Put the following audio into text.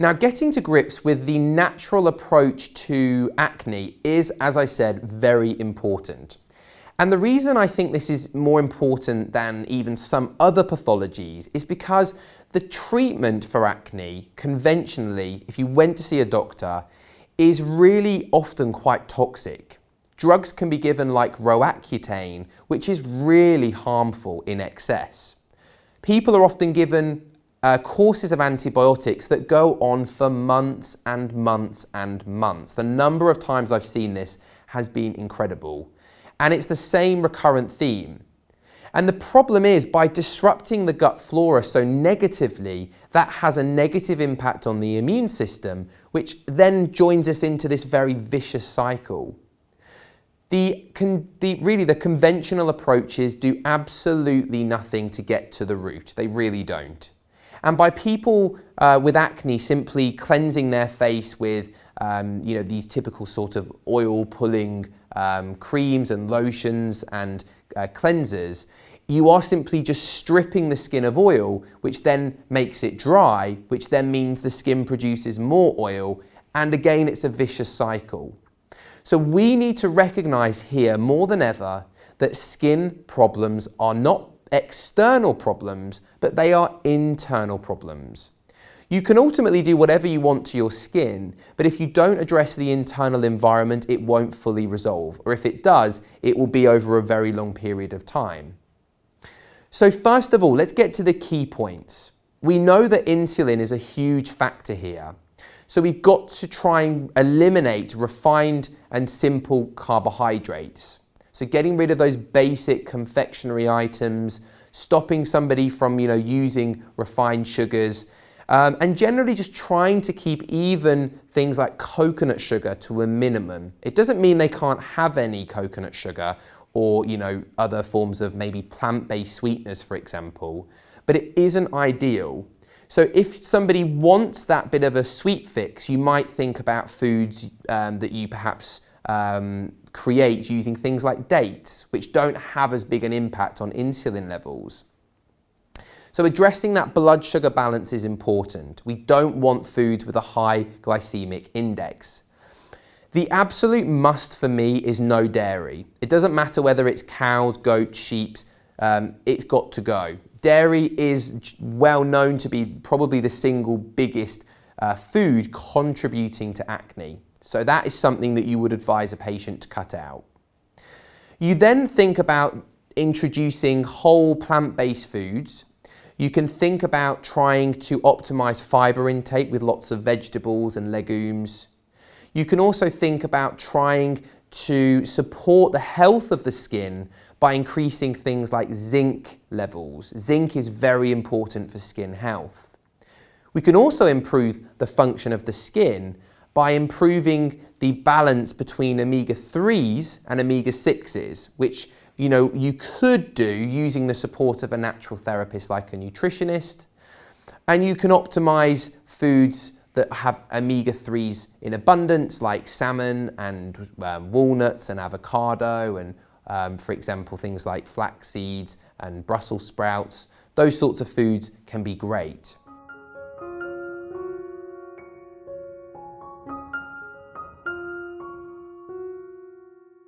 Now, getting to grips with the natural approach to acne is, as I said, very important. And the reason I think this is more important than even some other pathologies is because the treatment for acne, conventionally, if you went to see a doctor, is really often quite toxic. Drugs can be given like Roaccutane, which is really harmful in excess. People are often given courses of antibiotics that go on for months and months and months. The number of times I've seen this has been incredible. And it's the same recurrent theme. And the problem is, by disrupting the gut flora so negatively, that has a negative impact on the immune system, which then joins us into this very vicious cycle. The conventional approaches do absolutely nothing to get to the root. They really don't. And by people with acne simply cleansing their face with these typical sort of oil-pulling creams and lotions and cleansers, you are simply just stripping the skin of oil, which then makes it dry, which then means the skin produces more oil, and again it's a vicious cycle. So we need to recognize here more than ever that skin problems are not external problems, but they are internal problems. You can ultimately do whatever you want to your skin, but if you don't address the internal environment, it won't fully resolve. Or if it does, it will be over a very long period of time. So first of all, let's get to the key points. We know that insulin is a huge factor here. So we've got to try and eliminate refined and simple carbohydrates. So getting rid of those basic confectionery items, stopping somebody from using refined sugars, and generally just trying to keep even things like coconut sugar to a minimum. It doesn't mean they can't have any coconut sugar or other forms of maybe plant-based sweeteners, for example, but it isn't ideal. So if somebody wants that bit of a sweet fix, you might think about foods that you perhaps create using things like dates, which don't have as big an impact on insulin levels. So addressing that blood sugar balance is important. We don't want foods with a high glycemic index. The absolute must for me is no dairy. It doesn't matter whether it's cows, goats, sheep, it's got to go. Dairy is well known to be probably the single biggest food contributing to acne. So that is something that you would advise a patient to cut out. You then think about introducing whole plant-based foods. You can think about trying to optimize fiber intake with lots of vegetables and legumes. You can also think about trying to support the health of the skin by increasing things like zinc levels. Zinc is very important for skin health. We can also improve the function of the skin by improving the balance between omega-3s and omega-6s, which you could do using the support of a natural therapist like a nutritionist. And you can optimize foods that have omega-3s in abundance, like salmon and walnuts and avocado and, for example, things like flax seeds and Brussels sprouts. Those sorts of foods can be great.